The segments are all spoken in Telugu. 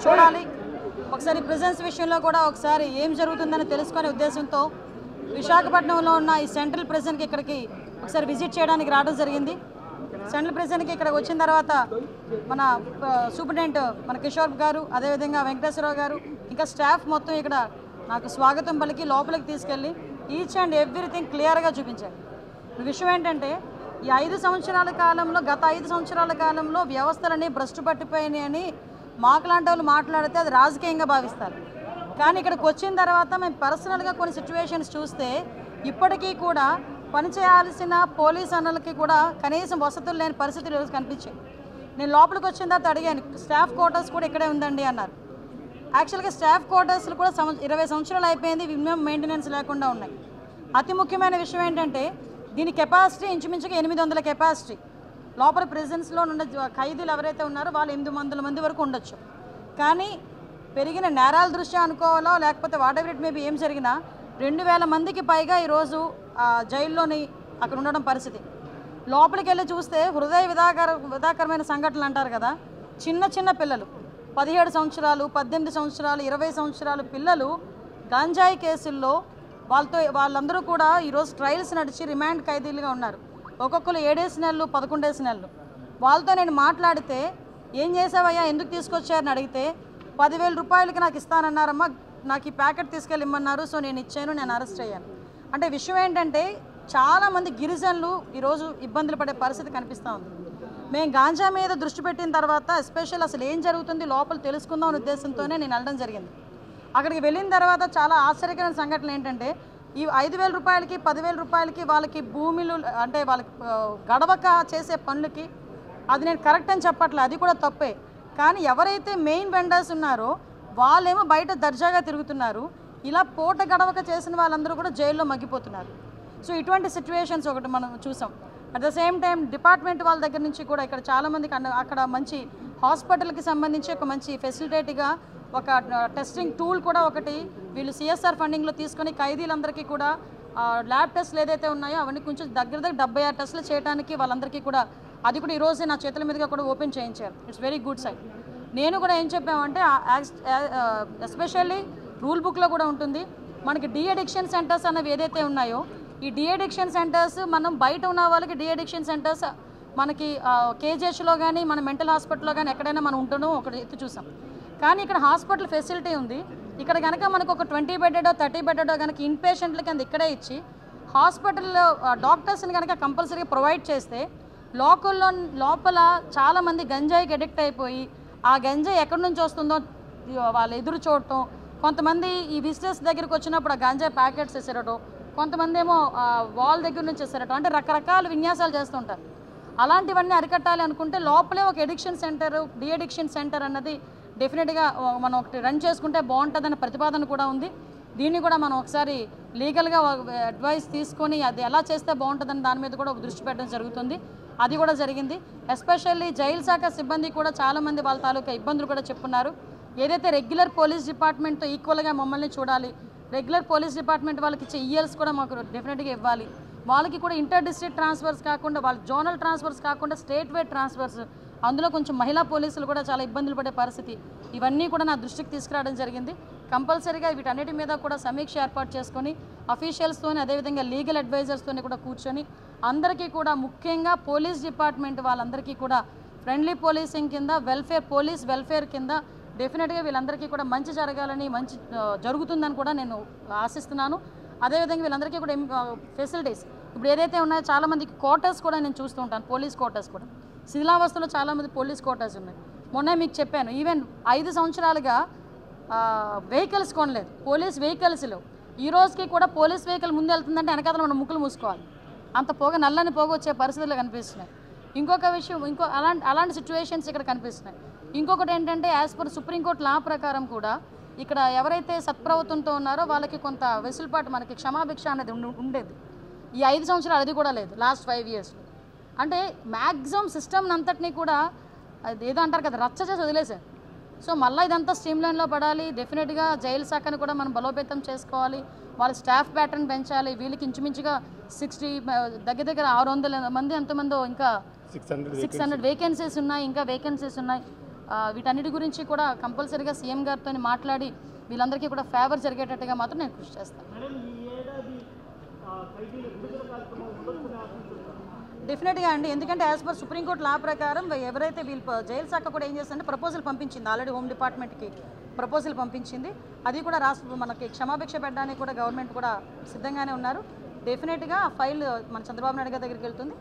చూడాలి, ఒకసారి ప్రెజెన్స్ విషయంలో కూడా ఒకసారి ఏం జరుగుతుందని తెలుసుకునే ఉద్దేశంతో విశాఖపట్నంలో ఉన్న ఈ సెంట్రల్ ప్రిజన్కి ఇక్కడికి ఒకసారి విజిట్ చేయడానికి రావడం జరిగింది. సెంట్రల్ ప్రిజన్కి ఇక్కడికి వచ్చిన తర్వాత మన సూపరింటెండెంట్ మన కిషోర్ గారు, అదేవిధంగా వెంకటేశ్వరరావు గారు, ఇంకా స్టాఫ్ మొత్తం ఇక్కడ నాకు స్వాగతం పలికి లోపలికి తీసుకెళ్ళి ఈచ్ అండ్ ఎవ్రీథింగ్ క్లియర్గా చూపించారు. విషయం ఏంటంటే ఈ 5 సంవత్సరాల కాలంలో, గత 5 సంవత్సరాల కాలంలో వ్యవస్థలన్నీ భ్రష్టు పట్టిపోయినాయని మాకులాంటి వాళ్ళు మాట్లాడితే అది రాజకీయంగా భావిస్తారు. కానీ ఇక్కడికి వచ్చిన తర్వాత మేము పర్సనల్గా కొన్ని సిచ్యువేషన్స్ చూస్తే ఇప్పటికీ కూడా పనిచేయాల్సిన పోలీస్ అన్నలకి కూడా కనీసం వసతులు లేని పరిస్థితులు ఈరోజు కనిపించాయి. నేను లోపలికి వచ్చిన తర్వాత అడిగాను, స్టాఫ్ క్వార్టర్స్ కూడా ఇక్కడే ఉందండి అన్నారు. యాక్చువల్గా స్టాఫ్ క్వార్టర్స్లు కూడా 20 సంవత్సరాలు అయిపోయింది, మినిమం మెయింటెనెన్స్ లేకుండా ఉన్నాయి. అతి ముఖ్యమైన విషయం ఏంటంటే దీని కెపాసిటీ ఇంచుమించుగా 800 కెపాసిటీ. లోపల ప్రిజన్స్లో ఉన్న ఖైదీలు ఎవరైతే ఉన్నారో వాళ్ళు 800 మంది వరకు ఉండొచ్చు. కానీ పెరిగిన నేరాల దృష్ట్యా అనుకోవాలో లేకపోతే వాట్ ఎవర్ ఇట్ మేబీ ఏం జరిగినా 2000 మందికి పైగా ఈరోజు జైల్లోని అక్కడ ఉండడం పరిస్థితి. లోపలికి వెళ్ళి చూస్తే హృదయ విధాకరమైన సంఘటనలు అంటారు కదా, చిన్న చిన్న పిల్లలు 17 సంవత్సరాలు, 18 సంవత్సరాలు, 20 సంవత్సరాలు పిల్లలు గంజాయి కేసుల్లో వాళ్ళందరూ కూడా ఈరోజు ట్రయల్స్ నడిచి రిమాండ్ ఖైదీలుగా ఉన్నారు. ఒక్కొక్కరు 7 నెలలు, 11 నెలలు. వాళ్ళతో నేను మాట్లాడితే ఏం చేసావయ్యా, ఎందుకు తీసుకొచ్చారని అడిగితే 10,000 రూపాయలకి నాకు ఇస్తానన్నారమ్మా, నాకు ఈ ప్యాకెట్ తీసుకెళ్ళిమ్మన్నారు, సో నేను ఇచ్చాను, నేను అరెస్ట్ అయ్యాను. అంటే విషయం ఏంటంటే చాలామంది గిరిజనులు ఈరోజు ఇబ్బందులు పడే పరిస్థితి కనిపిస్తూ ఉంది. మేము గాంజా మీద దృష్టి పెట్టిన తర్వాత ఎస్పెషల్ అసలు ఏం జరుగుతుంది లోపల తెలుసుకుందాం అనే ఉద్దేశంతోనే నేను వెళ్ళడం జరిగింది. అక్కడికి వెళ్ళిన తర్వాత చాలా ఆశ్చర్యకరమైన సంఘటనలు ఏంటంటే ఈ 5,000 రూపాయలకి 10,000 రూపాయలకి వాళ్ళకి భూములు అంటే వాళ్ళకి గడవక చేసే పనులకి అది నేను కరెక్ట్ అని చెప్పట్లేదు, అది కూడా తప్పే. కానీ ఎవరైతే మెయిన్ వెండర్స్ ఉన్నారో వాళ్ళేమో బయట దర్జాగా తిరుగుతున్నారు, ఇలా పూట గడవక చేసిన వాళ్ళందరూ కూడా జైల్లో మగ్గిపోతున్నారు. సో ఇటువంటి సిచ్యువేషన్స్ ఒకటి మనం చూసాం. At the same time department వాళ్ళ దగ్గర నుంచి కూడా ఇక్కడ చాలామందికి అక్కడ మంచి హాస్పిటల్కి సంబంధించి ఒక మంచి ఫెసిలిటేట్గా ఒక టెస్టింగ్ టూల్ కూడా ఒకటి వీళ్ళు సిఎస్ఆర్ ఫండింగ్లో తీసుకొని ఖైదీలందరికీ కూడా ల్యాబ్ టెస్ట్లు ఏదైతే ఉన్నాయో అవన్నీ కొంచెం దగ్గర 76 టెస్టులు చేయడానికి వాళ్ళందరికీ కూడా అది కూడా ఈరోజు నా చేతుల మీదుగా కూడా ఓపెన్ చేయించారు. It's very good sign. నేను కూడా ఏం చెప్పామంటే ఎస్పెషల్లీ రూల్ బుక్లో కూడా ఉంటుంది మనకి డీ అడిక్షన్ సెంటర్స్ అన్నవి ఏదైతే ఉన్నాయో ఈ డీ అడిక్షన్ సెంటర్స్ మనం బయట ఉన్న వాళ్ళకి డీ అడిక్షన్ సెంటర్స్ మనకి కేజీహెచ్లో కానీ మన మెంటల్ హాస్పిటల్లో కానీ ఎక్కడైనా మనం ఉంటున్నాం ఒకటి ఎత్తు చూసాం. కానీ ఇక్కడ హాస్పిటల్ ఫెసిలిటీ ఉంది. ఇక్కడ కనుక మనకు ఒక 20 బెడ్డో 30 బెడ్డో కనుక ఇన్ పేషెంట్లకి అంత ఇక్కడే ఇచ్చి హాస్పిటల్లో డాక్టర్స్ని కనుక కంపల్సరీగా ప్రొవైడ్ చేస్తే లోపల చాలామంది గంజాయికి అడిక్ట్ అయిపోయి ఆ గంజాయి ఎక్కడి నుంచి వస్తుందో వాళ్ళు ఎదురు చూడటం, కొంతమంది ఈ విజిటర్స్ దగ్గరికి వచ్చినప్పుడు ఆ గంజాయి ప్యాకెట్స్ వేసేరటం, కొంతమంది ఏమో వాల్ దగ్గర నుంచి వేసేరటం, అంటే రకరకాల విన్యాసాలు చేస్తుంటారు. అలాంటివన్నీ అరికట్టాలి అనుకుంటే లోపలే ఒక addiction centre, de addiction centre అన్నది డెఫినెట్గా మనం ఒకటి రన్ చేసుకుంటే బాగుంటుందన్న ప్రతిపాదన కూడా ఉంది. దీన్ని కూడా మనం ఒకసారి లీగల్గా అడ్వైస్ తీసుకొని అది ఎలా చేస్తే బాగుంటుందని దాని మీద కూడా ఒక దృష్టి పెట్టడం జరుగుతుంది. అది కూడా జరిగింది. ఎస్పెషల్లీ జైలు శాఖ సిబ్బంది కూడా చాలామంది వాళ్ళ తాలూకా ఇబ్బందులు కూడా చెప్పున్నారు. ఏదైతే రెగ్యులర్ పోలీస్ డిపార్ట్మెంట్తో ఈక్వల్గా మమ్మల్ని చూడాలి, రెగ్యులర్ పోలీస్ డిపార్ట్మెంట్ వాళ్ళకి ఇచ్చే ఈఎల్స్ కూడా మాకు డెఫినెట్గా ఇవ్వాలి, వాళ్ళకి కూడా ఇంటర్ డిస్ట్రిక్ట్ ట్రాన్స్ఫర్స్ కాకుండా వాళ్ళ జోనల్ ట్రాన్స్ఫర్స్ కాకుండా స్టేట్ వైడ్ ట్రాన్స్ఫర్స్, అందులో కొంచెం మహిళా పోలీసులు కూడా చాలా ఇబ్బందులు పడే పరిస్థితి, ఇవన్నీ కూడా నా దృష్టికి తీసుకురావడం జరిగింది. కంపల్సరీగా వీటన్నిటి మీద కూడా సమీక్ష ఏర్పాటు చేసుకొని అఫీషియల్స్తోని అదేవిధంగా లీగల్ అడ్వైజర్స్తోని కూడా కూర్చొని అందరికీ కూడా ముఖ్యంగా పోలీస్ డిపార్ట్మెంట్ వాళ్ళందరికీ కూడా ఫ్రెండ్లీ పోలీసింగ్ కింద పోలీస్ వెల్ఫేర్ కింద డెఫినెట్గా వీళ్ళందరికీ కూడా మంచి జరగాలని, మంచి జరుగుతుందని కూడా నేను ఆశిస్తున్నాను. అదేవిధంగా వీళ్ళందరికీ కూడా ఫెసిలిటీస్ ఇప్పుడు ఏదైతే ఉన్నాయో చాలామందికి క్వార్టర్స్ కూడా నేను చూస్తూ ఉంటాను. పోలీస్ క్వార్టర్స్ కూడా శిథిలావస్థలో చాలామంది పోలీస్ క్వార్టర్స్ ఉన్నాయి. మొన్న మీకు చెప్పాను, ఈవెన్ 5 సంవత్సరాలుగా వెహికల్స్ కొనలేదు, పోలీస్ వెహికల్స్ లేవు. ఈ రోజుకి కూడా పోలీస్ వెహికల్ ముందు వెళ్తుందంటే వెనకాల మనం ముక్కులు మూసుకోవాలి, అంత నల్లని పొగ వచ్చే పరిస్థితులు కనిపిస్తున్నాయి. ఇంకొక విషయం అలాంటి సిచ్యువేషన్స్ ఇక్కడ కనిపిస్తున్నాయి. ఇంకొకటి ఏంటంటే యాజ్ పర్ సుప్రీంకోర్టు లా ప్రకారం కూడా ఇక్కడ ఎవరైతే సత్ప్రవర్తనతో ఉన్నారో వాళ్ళకి కొంత వెసులుబాటు, మనకి క్షమాభిక్ష అనేది ఉండేది. ఈ 5 సంవత్సరాలు అది కూడా లేదు, లాస్ట్ 5 ఇయర్స్లో. అంటే మ్యాక్సిమం సిస్టమ్ అంతటినీ కూడా అది ఏదో అంటారు కదా రచ్చ చేసి వదిలేశారు. సో మళ్ళీ ఇదంతా స్ట్రీమ్లైన్లో పడాలి. డెఫినెట్గా జైలు శాఖను కూడా మనం బలోపేతం చేసుకోవాలి, వాళ్ళ స్టాఫ్ ప్యాటర్న్ పెంచాలి. వీళ్ళకి ఇంచుమించుగా 60 దగ్గర 600 మంది ఎంతమందో ఇంకా 600 వేకెన్సీస్ ఉన్నాయి, ఇంకా వేకెన్సీస్ ఉన్నాయి. వీటన్నిటి గురించి కూడా కంపల్సరీగా సీఎం గారితో మాట్లాడి వీళ్ళందరికీ కూడా ఫేవర్ జరిగేటట్టుగా మాత్రం నేను కృషి చేస్తాను. డెఫినెట్గా అండి, ఎందుకంటే యాజ్ పర్ సుప్రీంకోర్టు లా ప్రకారం ఎవరైతే వీళ్ళు జైలు శాఖ కూడా ఏం చేస్తుందంటే ప్రపోజల్ పంపించింది, ఆల్రెడీ హోమ్ డిపార్ట్మెంట్కి ప్రపోజల్ పంపించింది. అది కూడా రాష్ట్ర మనకి క్షమాభిక్ష పెట్టడానికి కూడా గవర్నమెంట్ కూడా సిద్ధంగానే ఉన్నారు. డెఫినెట్గా ఆ ఫైల్ మన చంద్రబాబు నాయుడు గారి దగ్గరికి వెళ్తుంది.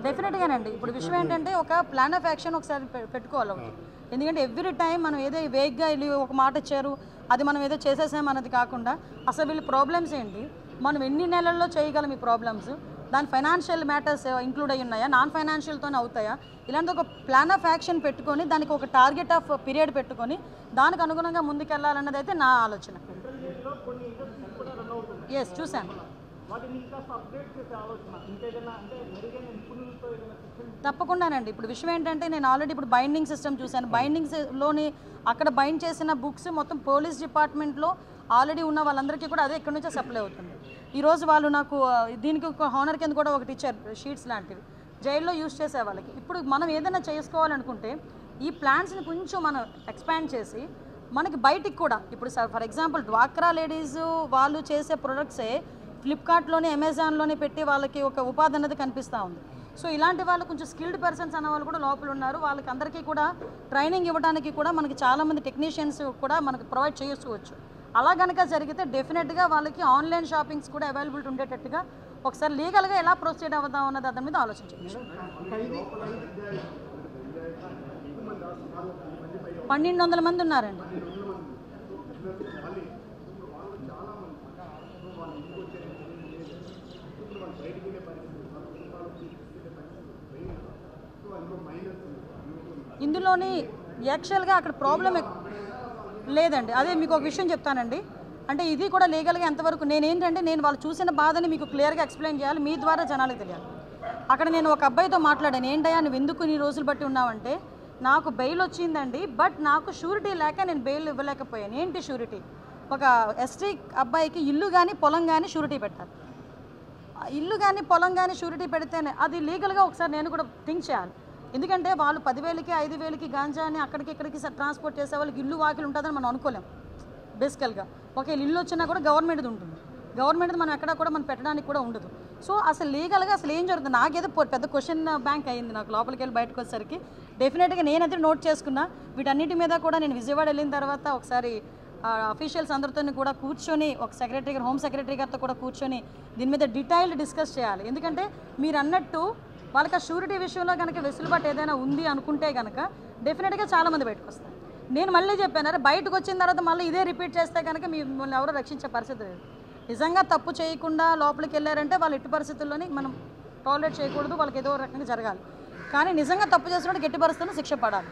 డెఫినెట్గానండి. ఇప్పుడు విషయం ఏంటంటే ఒక ప్లాన్ ఆఫ్ యాక్షన్ ఒకసారి పెట్టుకోవాలి. ఎందుకంటే ఎవ్రీ టైం మనం ఏదో వేగ్గా వెళ్ళి ఒక మాట ఇచ్చారు అది మనం ఏదో చేసేసాం అన్నది కాకుండా అసలు వీళ్ళ ప్రాబ్లమ్స్ ఏంటి, మనం ఎన్ని నెలల్లో చేయగలం ఈ ప్రాబ్లమ్స్, దాని ఫైనాన్షియల్ మ్యాటర్స్ ఇంక్లూడ్ అయ్యి ఉన్నాయా, నాన్ ఫైనాన్షియల్తోనే అవుతాయా, ఇలాంటి ఒక ప్లాన్ ఆఫ్ యాక్షన్ పెట్టుకొని దానికి ఒక టార్గెట్ ఆఫ్ పీరియడ్ పెట్టుకొని దానికి అనుగుణంగా ముందుకెళ్ళాలన్నది అయితే నా ఆలోచన. ఎస్, చూశాను. తప్పకుండానండి. ఇప్పుడు విషయం ఏంటంటే నేను ఆల్రెడీ ఇప్పుడు బైండింగ్ సిస్టమ్ చూశాను. బైండింగ్స్లోని అక్కడ బైండ్ చేసిన బుక్స్ మొత్తం పోలీస్ డిపార్ట్మెంట్లో ఆల్రెడీ ఉన్న వాళ్ళందరికీ కూడా అదే ఎక్కడి నుంచో సప్లై అవుతుంది. ఈరోజు వాళ్ళు నాకు దీనికి ఒక హానర్ కింద కూడా ఒకటి ఇచ్చారు, షీట్స్ లాంటివి జైల్లో యూజ్ చేసే వాళ్ళకి. ఇప్పుడు మనం ఏదైనా చేసుకోవాలనుకుంటే ఈ ప్లాన్స్ని కొంచెం మనం ఎక్స్పాండ్ చేసి మనకి బయటికి కూడా ఇప్పుడు ఫర్ ఎగ్జాంపుల్ డ్వాక్రా లేడీస్ వాళ్ళు చేసే ప్రొడక్ట్సే ఫ్లిప్కార్ట్లోని అమెజాన్లోని పెట్టి వాళ్ళకి ఒక ఉపాధి అన్నది కనిపిస్తూ ఉంది. సో ఇలాంటి వాళ్ళు కొంచెం స్కిల్డ్ పర్సన్స్ అన్న వాళ్ళు కూడా లోపల ఉన్నారు. వాళ్ళకి అందరికీ కూడా ట్రైనింగ్ ఇవ్వడానికి కూడా మనకి చాలామంది టెక్నీషియన్స్ కూడా మనకు ప్రొవైడ్ చేసుకోవచ్చు. అలా కనుక జరిగితే డెఫినెట్గా వాళ్ళకి ఆన్లైన్ షాపింగ్స్ కూడా అవైలబిలిటీ ఉండేటట్టుగా ఒకసారి లీగల్గా ఎలా ప్రొసీడ్ అవుదాం అన్నది దాని మీద ఆలోచించవచ్చు. 1200 మంది ఉన్నారండి. ఇందులోని యాక్చువల్గా అక్కడ ప్రాబ్లం లేదండి. అదే మీకు ఒక విషయం చెప్తానండి, అంటే ఇది కూడా లీగల్గా ఎంతవరకు నేను వాళ్ళు చూసిన బాధని మీకు క్లియర్గా ఎక్స్ప్లెయిన్ చేయాలి, మీ ద్వారా జనాలకు తెలియాలి. అక్కడ నేను ఒక అబ్బాయితో మాట్లాడాను, ఏంటయ్యా నువ్వు ఎందుకు నీ రోజులు బట్టి ఉన్నావంటే నాకు బెయిల్ వచ్చిందండి, బట్ నాకు షూరిటీ లేక నేను బెయిల్ ఇవ్వలేకపోయాను. ఏంటి షూరిటీ? ఒక ఎస్టీ అబ్బాయికి ఇల్లు కానీ పొలం కానీ షూరిటీ పెట్టాలి. ఇల్లు కానీ పొలం కానీ షూరిటీ పెడితేనే అది లీగల్గా ఒకసారి నేను కూడా థింక్ చేయాలి. ఎందుకంటే వాళ్ళు 10,000కి 5,000కి గాంజాని అక్కడికి ఇక్కడికి ట్రాన్స్పోర్ట్ చేసే వాళ్ళకి ఇల్లు వాకిలు ఉంటుందని మనం అనుకోలేం. బేసికల్గా ఒకవేళ ఇల్లు వచ్చినా కూడా గవర్నమెంట్ది ఉంటుంది, గవర్నమెంట్ది మనం ఎక్కడ కూడా మనం పెట్టడానికి కూడా ఉండదు. సో అసలు లీగల్గా అసలు ఏం జరుగుతుంది నాకేదో పెద్ద క్వశ్చన్ బ్యాంక్ అయింది నాకు లోపలికి వెళ్ళి బయటకు వచ్చేసరికి. డెఫినెట్గా నేనైతే నోట్ చేసుకున్నా. వీటన్నిటి మీద కూడా నేను విజయవాడ వెళ్ళిన తర్వాత ఒకసారి అఫీషియల్స్ అందరితో కూడా కూర్చొని ఒక సెక్రటరీ గారు హోమ్ సెక్రటరీ గారితో కూడా కూర్చొని దీని మీద డీటెయిల్డ్ డిస్కస్ చేయాలి. ఎందుకంటే మీరు అన్నట్టు వాళ్ళకి ఆ షూరిటీ విషయంలో కనుక వెసులుబాటు ఏదైనా ఉంది అనుకుంటే కనుక డెఫినెట్గా చాలామంది బయటకు వస్తారు. నేను మళ్ళీ చెప్పాను, బయటకు వచ్చిన తర్వాత మళ్ళీ ఇదే రిపీట్ చేస్తే కనుక మిమ్మల్ని ఎవరో రక్షించే పరిస్థితి లేదు. నిజంగా తప్పు చేయకుండా లోపలికి వెళ్ళారంటే వాళ్ళు ఎట్టి పరిస్థితుల్లోని మనం టాలరేట్ చేయకూడదు, వాళ్ళకి ఏదో రకంగా జరగాలి. కానీ నిజంగా తప్పు చేసినప్పుడు గట్టి పరిస్థితుల్లో శిక్ష పడాలి.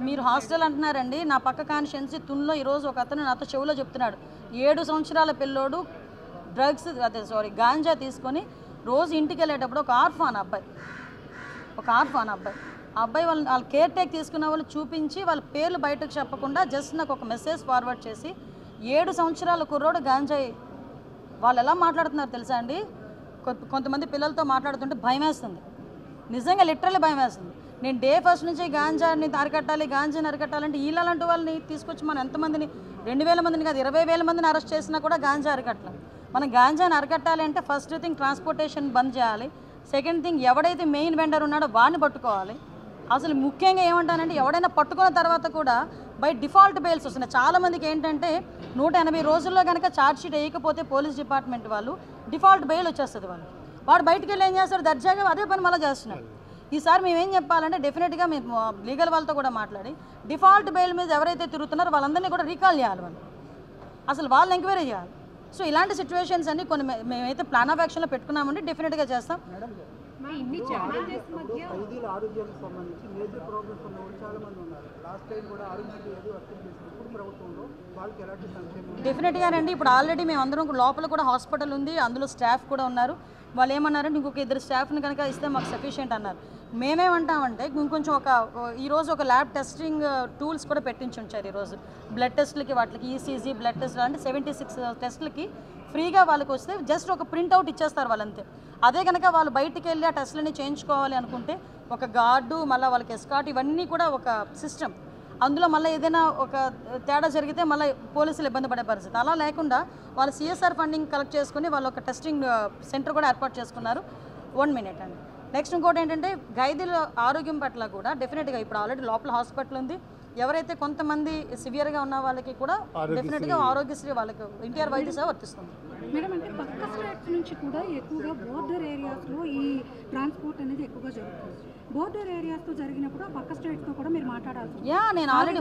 మీరు హాస్టల్ అంటున్నారండి, నా పక్క కాన్స్టిట్యున్సీ తున్లో ఈరోజు ఒక అతను నాతో చెవులో చెప్తున్నాడు, 7 సంవత్సరాల పిల్లోడు గాంజా తీసుకొని రోజు ఇంటికి వెళ్ళేటప్పుడు ఒక ఆర్ఫాన్ అబ్బాయి ఆ అబ్బాయి వాళ్ళ కేర్ టేక్ తీసుకున్న వాళ్ళు చూపించి వాళ్ళ పేర్లు బయటకు చెప్పకుండా జస్ట్ నాకు ఒక మెసేజ్ ఫార్వర్డ్ చేసి 7 సంవత్సరాల కుర్రోడు గాంజాయి వాళ్ళు ఎలా మాట్లాడుతున్నారు తెలుసా అండి? కొంతమంది పిల్లలతో మాట్లాడుతుంటే భయం వేస్తుంది, నిజంగా లిటరల్లీ భయం వేస్తుంది. నేను డే ఫస్ట్ నుంచి గాంజాని అరికట్టాలంటే వీళ్ళంటూ వాళ్ళని తీసుకొచ్చి మనం ఎంతమందిని 2,000 మందిని కాదు 20,000 మందిని అరెస్ట్ చేసినా కూడా గాంజా అరికట్టలేం. మనం గాంజాని అరికట్టాలి అంటే ఫస్ట్ థింగ్ ట్రాన్స్పోర్టేషన్ బంద్ చేయాలి, సెకండ్ థింగ్ ఎవడైతే మెయిన్ వెండర్ ఉన్నాడో వాడిని పట్టుకోవాలి. అసలు ముఖ్యంగా ఏమంటానంటే ఎవడైనా పట్టుకున్న తర్వాత కూడా బై డిఫాల్ట్ బెయిల్స్ వస్తున్నాయి. చాలామందికి ఏంటంటే 180 రోజుల్లో కనుక ఛార్జ్షీట్ వేయకపోతే పోలీస్ డిపార్ట్మెంట్ వాళ్ళు డిఫాల్ట్ బెయిల్ వచ్చేస్తుంది వాడు బయటికి వెళ్ళి ఏం చేస్తాడు, దర్జాగా అదే పని మళ్ళీ చేస్తున్నాడు. ఈసారి మేమేం చెప్పాలంటే డెఫినెట్గా మేము లీగల్ వాళ్ళతో కూడా మాట్లాడి డిఫాల్ట్ బెయిల్ మీద ఎవరైతే తిరుగుతున్నారో వాళ్ళందరినీ కూడా రీకాల్ చేయాలి, అసలు వాళ్ళని ఎంక్వైరీ చేయాలి. సో ఇలాంటి సిచ్యువేషన్స్ అన్ని కొన్ని మేమైతే ప్లాన్ ఆఫ్ యాక్షన్లో పెట్టుకున్నామండి, డెఫినెట్గా చేస్తాం. ఇన్ని ఛాలెంజెస్ మధ్య ఖైదీల ఆరోగ్యానికి సంబంధించి మేజర్ ప్రాబ్లమ్స్ ఉన్న వాళ్ళు చాలా మంది ఉన్నారు. లాస్ట్ టైం కూడా ఆరోగ్యశ్రీ ఏది వర్తింపు చేసినప్పుడు ప్రభుత్వంలో వాళ్ళకి ఎలాంటి సంక్షేమం డెఫినెట్గానండి. ఇప్పుడు ఆల్రెడీ మేము అందరం లోపల కూడా హాస్పిటల్ ఉంది, అందులో స్టాఫ్ కూడా ఉన్నారు. వాళ్ళు ఏమన్నారంటే ఇంకొక 2 స్టాఫ్ని కనుక ఇస్తే మాకు సఫిషియెంట్ అన్నారు. మేమేమంటామంటే ఇంకొంచెం ఈరోజు ఒక ల్యాబ్ టెస్టింగ్ టూల్స్ కూడా పెట్టించి ఉంచారు. ఈరోజు బ్లడ్ టెస్ట్లకి వాటికి ఈసీజీ బ్లడ్ టెస్ట్ అంటే 76 టెస్ట్లకి ఫ్రీగా వాళ్ళకి వస్తే జస్ట్ ఒక ప్రింట్అవుట్ ఇచ్చేస్తారు వాళ్ళంతే. అదే కనుక వాళ్ళు బయటికి వెళ్ళి ఆ టెస్ట్లని చేయించుకోవాలి అనుకుంటే ఒక గార్డు, మళ్ళీ వాళ్ళకి ఎస్కాట్, ఇవన్నీ కూడా ఒక సిస్టమ్. అందులో మళ్ళీ ఏదైనా ఒక తేడా జరిగితే మళ్ళీ పోలీసులు ఇబ్బంది పడే పరిస్థితి. అలా లేకుండా వాళ్ళు సిఎస్ఆర్ ఫండింగ్ కలెక్ట్ చేసుకుని వాళ్ళు ఒక టెస్టింగ్ సెంటర్ కూడా ఏర్పాటు చేసుకున్నారు. 1 మినిట్ అండి. నెక్స్ట్ ఇంకోటి ఏంటంటే ఖైదీల ఆరోగ్యం పట్ల కూడా డెఫినెట్గా ఇప్పుడు ఆల్రెడీ లోపల హాస్పిటల్ ఉంది. ఎవరైతే కొంతమంది సివియర్గా ఉన్న వాళ్ళకి కూడా డెఫినెట్గా ఆరోగ్యశ్రీ వాళ్ళకి ఎన్టీఆర్ వైద్య సేవ వర్తిస్తుంది. మేడం, అంటే పక్క స్టేట్స్ నుంచి కూడా ఎక్కువగా బోర్డర్ ఏరియాస్లో ఈ ట్రాన్స్పోర్ట్ అనేది ఎక్కువగా జరుగుతుంది. బోర్డర్ ఏరియాస్తో జరిగినప్పుడు ఆ పక్క స్టేట్స్తో కూడా మీరు మాట్లాడాల్సి నేను ఆల్రెడీ